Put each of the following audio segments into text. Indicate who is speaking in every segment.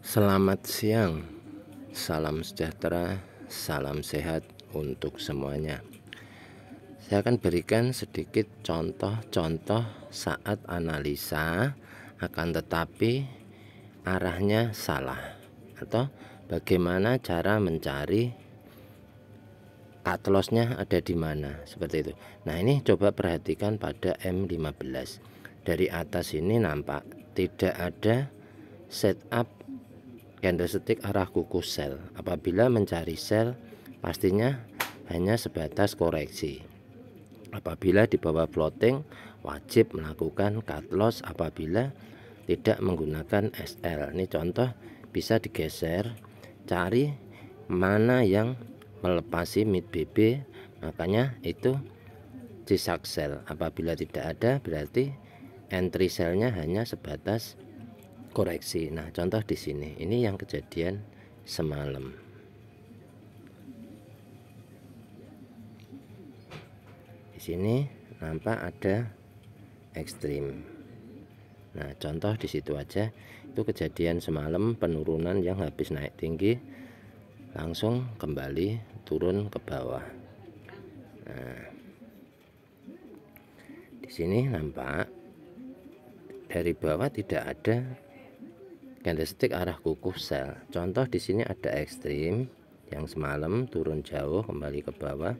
Speaker 1: Selamat siang, salam sejahtera, salam sehat untuk semuanya. Saya akan berikan sedikit contoh-contoh saat analisa akan tetapi arahnya salah, atau bagaimana cara mencari cut loss-nya ada di mana, seperti itu. Nah, ini coba perhatikan pada M15. Dari atas ini nampak tidak ada setup candlestick arah kuku sell. Apabila mencari sell, pastinya hanya sebatas koreksi. Apabila di bawah floating, wajib melakukan cut loss apabila tidak menggunakan SL. Ini contoh, bisa digeser, cari mana yang melepasi mid BB, makanya itu zigzag sell. Apabila tidak ada, berarti entry sell-nya hanya sebatas koreksi. Nah, contoh di sini, ini yang kejadian semalam. Di sini nampak ada ekstrim. Nah, contoh di situ aja, itu kejadian semalam, penurunan yang habis naik tinggi langsung kembali turun ke bawah. Nah, di sini nampak dari bawah tidak ada candlestick arah kuku sell. Contoh di sini ada ekstrim yang semalam turun jauh kembali ke bawah,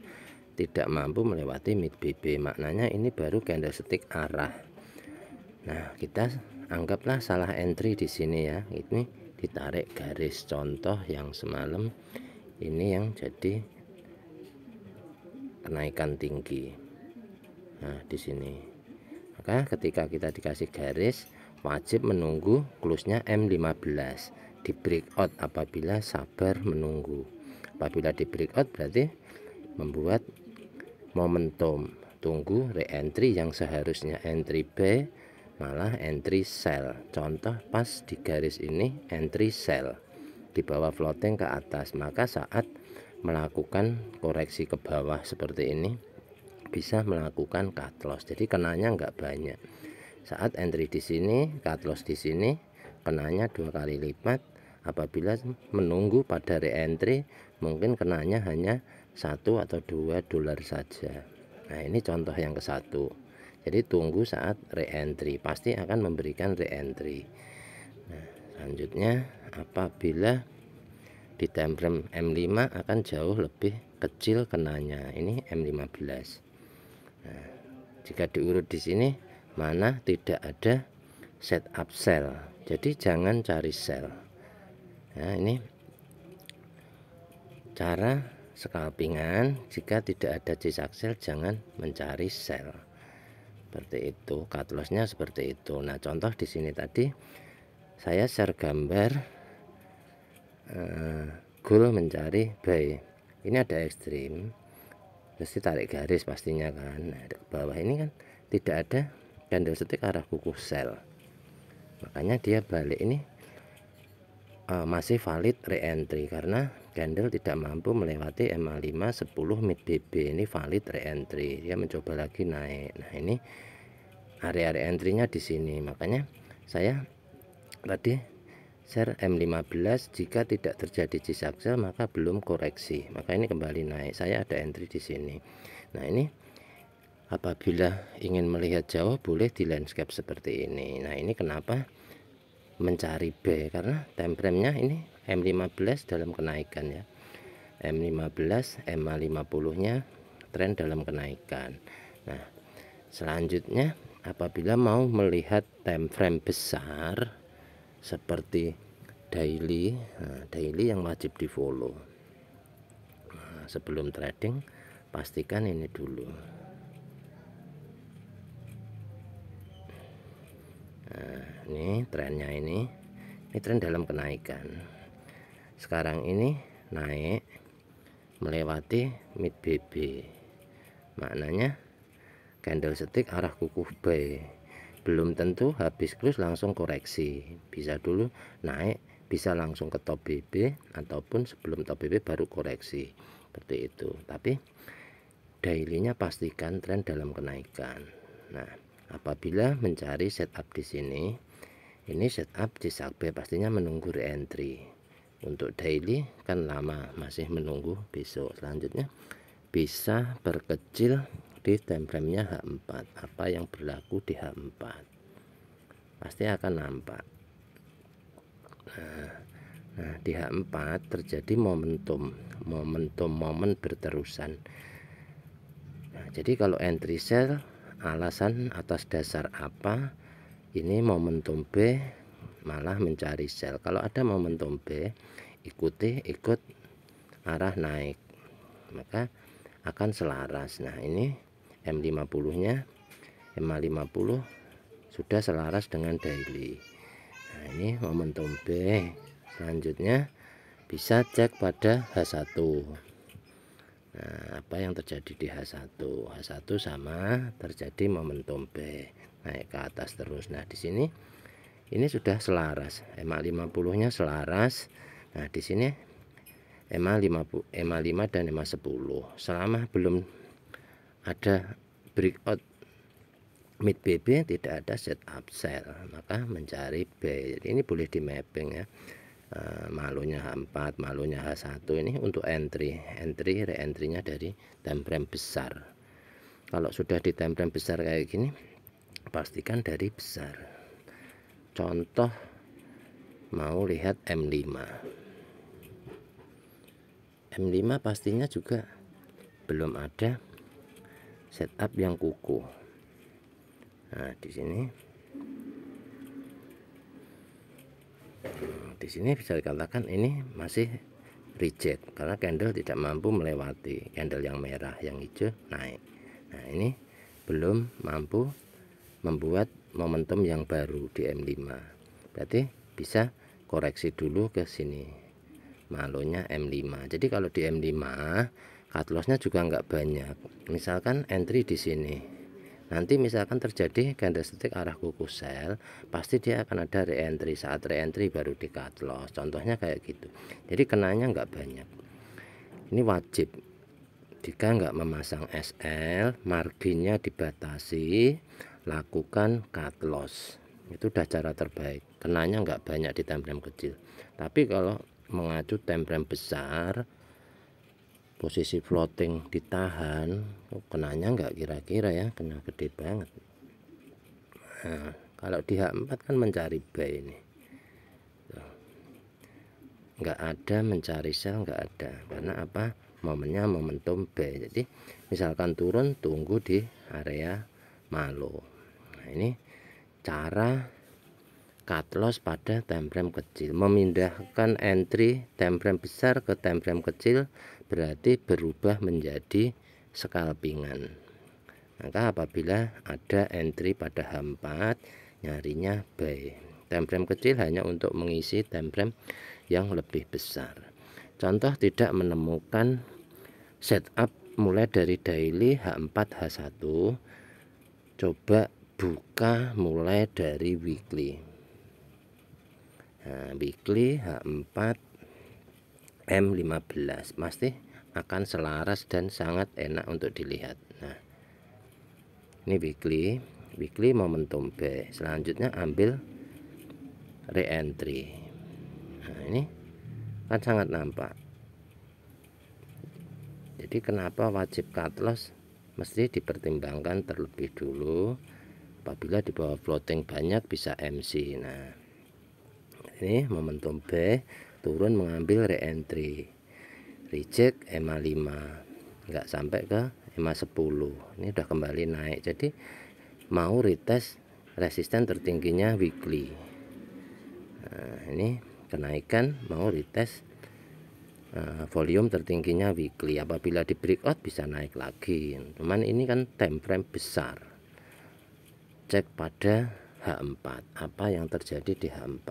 Speaker 1: tidak mampu melewati mid BB. Maknanya ini baru candlestick arah. Nah, kita anggaplah salah entry di sini ya. Ini ditarik garis contoh yang semalam, ini yang jadi kenaikan tinggi. Nah, di sini. Maka ketika kita dikasih garis, wajib menunggu close-nya M15. Di breakout apabila sabar menunggu. Apabila di breakout berarti membuat momentum, tunggu re-entry yang seharusnya entry buy malah entry sell. Contoh pas di garis ini entry sell, di bawah floating ke atas, maka saat melakukan koreksi ke bawah seperti ini bisa melakukan cut loss. Jadi kenanya nggak banyak. Saat entry di sini, cut loss di sini, kenanya 2 kali lipat. Apabila menunggu pada re-entry, mungkin kenanya hanya 1 atau 2 dolar saja. Nah, ini contoh yang ke-1. Jadi tunggu saat re-entry, pasti akan memberikan re-entry. Nah, selanjutnya apabila di time frame M5 akan jauh lebih kecil kenanya. Ini M15. Nah, jika diurut di sini mana tidak ada setup sell, jadi jangan cari sell. Nah, ini cara scalpingan, jika tidak ada zigzag sell jangan mencari sell. Seperti itu, cut loss-nya seperti itu. Nah, contoh di sini tadi saya share gambar goal mencari buy. Ini ada ekstrim, mesti tarik garis pastinya kan. Nah, ke bawah ini kan tidak ada candlestick arah kuku sell, makanya dia balik ini masih valid re-entry karena candle tidak mampu melewati MA5 10 mid BB. Ini valid re-entry, dia mencoba lagi naik. Nah, ini area re-entry-nya di sini, makanya saya tadi share M15. Jika tidak terjadi zigzag sell maka belum koreksi, maka ini kembali naik. Saya ada entry di sini. Nah, ini apabila ingin melihat jauh boleh di landscape seperti ini. Nah, ini kenapa mencari B, karena time frame-nya ini M15 dalam kenaikan ya. M15 MA50-nya tren dalam kenaikan. Nah, selanjutnya apabila mau melihat time frame besar seperti daily, nah, daily yang wajib di follow. Nah, sebelum trading pastikan ini dulu. Nah, ini trennya, ini tren dalam kenaikan. Sekarang ini naik melewati mid BB, maknanya candlestick arah kuku buy. Belum tentu habis close langsung koreksi, bisa dulu naik, bisa langsung ke top BB, ataupun sebelum top BB baru koreksi, seperti itu. Tapi dailynya pastikan tren dalam kenaikan. Nah, apabila mencari setup di sini, Ini setup di Sakbe pastinya menunggu reentry. Untuk daily kan lama, masih menunggu besok. Selanjutnya bisa berkecil di time frame-nya H4. Apa yang berlaku di H4 pasti akan nampak. Nah, di H4 terjadi momen berterusan. Nah, jadi kalau entry sell, alasan atas dasar apa? Ini momentum B malah mencari sell. Kalau ada momentum B, ikut arah naik, maka akan selaras. Nah, ini M50 nya M50 sudah selaras dengan daily. Nah, ini momentum B. Selanjutnya bisa cek pada H1. Nah, apa yang terjadi di H1? H1 sama terjadi momentum B, naik ke atas terus. Nah, di sini ini sudah selaras, EMA 50 nya selaras. Nah, di sini EMA 5 dan EMA 10 selama belum ada breakout mid BB, tidak ada setup sell, maka mencari B. Jadi ini boleh di mapping ya. Malunya H4, malunya H1 ini untuk re-entry-nya dari time frame besar. Kalau sudah di time frame besar kayak gini, pastikan dari besar. Contoh mau lihat M5. M5 pastinya juga belum ada setup yang kuku. Nah, di sini bisa dikatakan ini masih reject karena candle tidak mampu melewati candle yang merah, yang hijau naik. Nah, ini belum mampu membuat momentum yang baru di M5. Berarti bisa koreksi dulu ke sini. Malunya M5. Jadi kalau di M5 cut lossnya juga nggak banyak. Misalkan entry di sini. Nanti misalkan terjadi candlestick arah kuku sell, pasti dia akan ada reentry. Saat reentry baru di cut loss. Contohnya kayak gitu. Jadi kenanya nggak banyak. Ini wajib. Jika nggak memasang SL, marginnya dibatasi, lakukan cut loss. Itu udah cara terbaik. Kenanya nggak banyak di time frame kecil. Tapi kalau mengacu time frame besar, posisi floating ditahan, kenanya nggak kira-kira ya, kena gede banget. Nah, kalau di H4 kan mencari buy ini, nggak ada mencari sell, nggak ada. Karena apa? Momennya momentum buy. Jadi misalkan turun, tunggu di area malu. Nah, ini cara cut loss pada time frame kecil. Memindahkan entry time frame besar ke time frame kecil berarti berubah menjadi scalpingan. Maka apabila ada entry pada H4, nyarinya buy. Time frame kecil hanya untuk mengisi time frame yang lebih besar. Contoh tidak menemukan setup mulai dari daily H4 H1, coba buka mulai dari weekly. Nah, weekly H4 M15 pasti akan selaras dan sangat enak untuk dilihat. Nah, ini weekly momentum B. Selanjutnya ambil reentry. Nah, ini kan sangat nampak. Jadi kenapa wajib cut loss? Mesti dipertimbangkan terlebih dulu. Apabila di bawah floating banyak bisa MC. Nah, ini momentum B, turun mengambil reentry, reject EMA 5, nggak sampai ke EMA 10. Ini udah kembali naik, jadi mau retest resisten tertingginya weekly. Nah, ini kenaikan mau retest volume tertingginya weekly. Apabila di breakout bisa naik lagi, cuman ini kan time frame besar. Cek pada H4, apa yang terjadi di H4.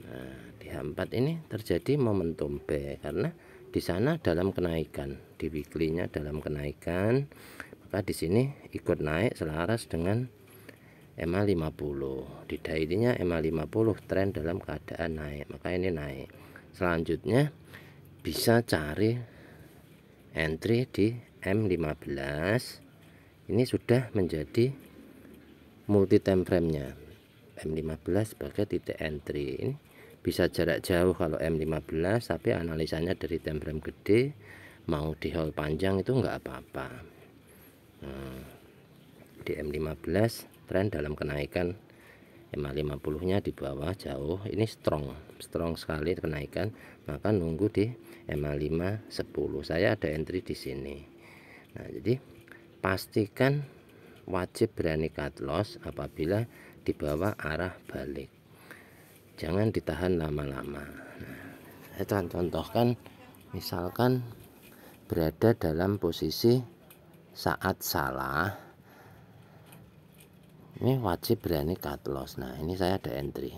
Speaker 1: Nah, di H4 ini terjadi momentum B karena di sana dalam kenaikan, di weekly-nya dalam kenaikan, maka di sini ikut naik selaras dengan EMA 50. Di daily-nya EMA 50 tren dalam keadaan naik, maka ini naik. Selanjutnya bisa cari entry di M15. Ini sudah menjadi multi time frame-nya. M15 sebagai titik entry. Ini bisa jarak jauh kalau M15, tapi analisanya dari time frame gede, mau di hold panjang itu enggak apa-apa. Nah, di M15 tren dalam kenaikan, EMA 50 nya di bawah jauh, ini strong sekali kenaikan, maka nunggu di EMA 510. Saya ada entry di sini. Nah, jadi pastikan wajib berani cut loss apabila di bawah arah balik, jangan ditahan lama-lama. Nah, saya akan contohkan, misalkan berada dalam posisi saat salah, ini wajib berani cut loss. Nah, ini saya ada entry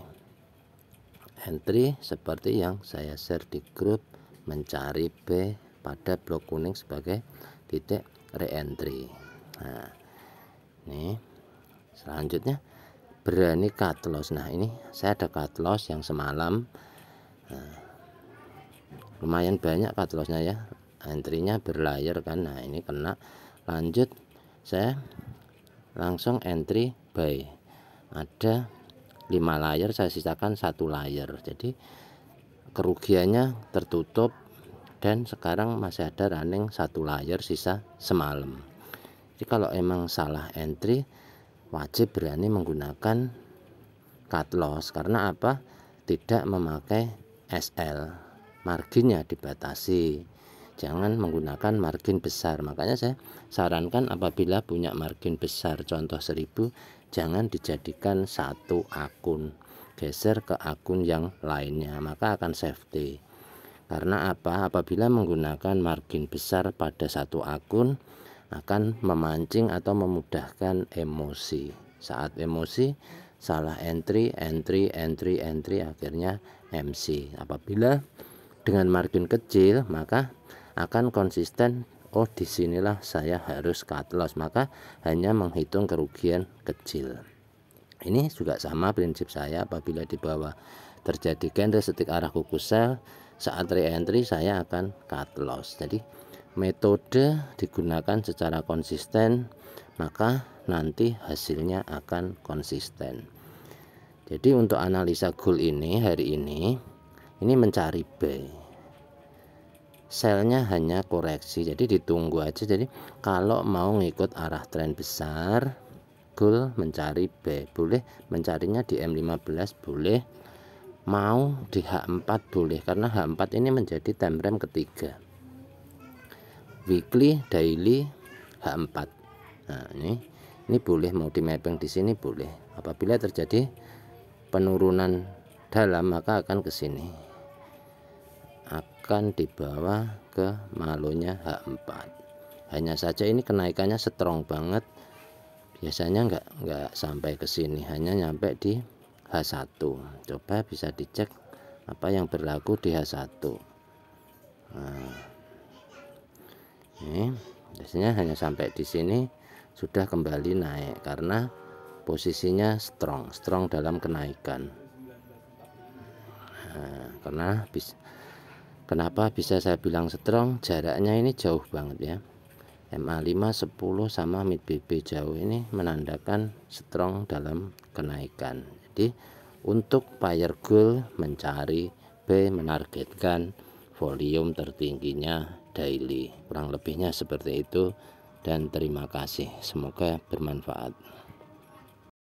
Speaker 1: seperti yang saya share di grup, mencari B pada blok kuning sebagai titik re-entry. Nah, ini selanjutnya berani cut loss. Nah, ini saya ada cut loss yang semalam, nah, lumayan banyak cut lossnya ya, entry-nya berlayar kan. Nah, ini kena, lanjut saya langsung entry buy, ada 5 layer, saya sisakan 1 layer, jadi kerugiannya tertutup, dan sekarang masih ada running 1 layer sisa semalam. Jadi kalau emang salah entry, wajib berani menggunakan cut loss. Karena apa? Tidak memakai SL, marginnya dibatasi, jangan menggunakan margin besar. Makanya saya sarankan apabila punya margin besar, contoh 1000, jangan dijadikan satu akun, geser ke akun yang lainnya, maka akan safety. Karena apa? Apabila menggunakan margin besar pada satu akun, akan memancing atau memudahkan emosi. Saat emosi, salah entry, akhirnya MC. Apabila dengan margin kecil, maka akan konsisten, oh disinilah saya harus cut loss, maka hanya menghitung kerugian kecil. Ini juga sama prinsip saya, apabila di bawah terjadi candlestick arah kuku sell, saat re-entry saya akan cut loss. Jadi metode digunakan secara konsisten, maka nanti hasilnya akan konsisten. Jadi untuk analisa gold ini hari ini mencari buy, sellnya hanya koreksi, jadi ditunggu aja. Jadi kalau mau ngikut arah tren besar, gold mencari buy, boleh mencarinya di M15, boleh, mau di H4 boleh, karena H4 ini menjadi time frame ketiga, weekly, daily, H4. Nah, ini boleh mau di mapping di sini boleh. Apabila terjadi penurunan dalam, maka akan ke sini, akan dibawa ke malonya H4. Hanya saja ini kenaikannya strong banget, biasanya enggak sampai ke sini, hanya nyampe di H1. Coba bisa dicek apa yang berlaku di H1. Nah, ini biasanya hanya sampai di sini sudah kembali naik karena posisinya strong dalam kenaikan. Nah, kenapa bisa saya bilang strong? Jaraknya ini jauh banget ya, MA 5, 10 sama mid BB jauh, ini menandakan strong dalam kenaikan. Jadi untuk buyer gold mencari B, menargetkan volume tertingginya daily. Kurang lebihnya seperti itu, dan terima kasih, semoga bermanfaat.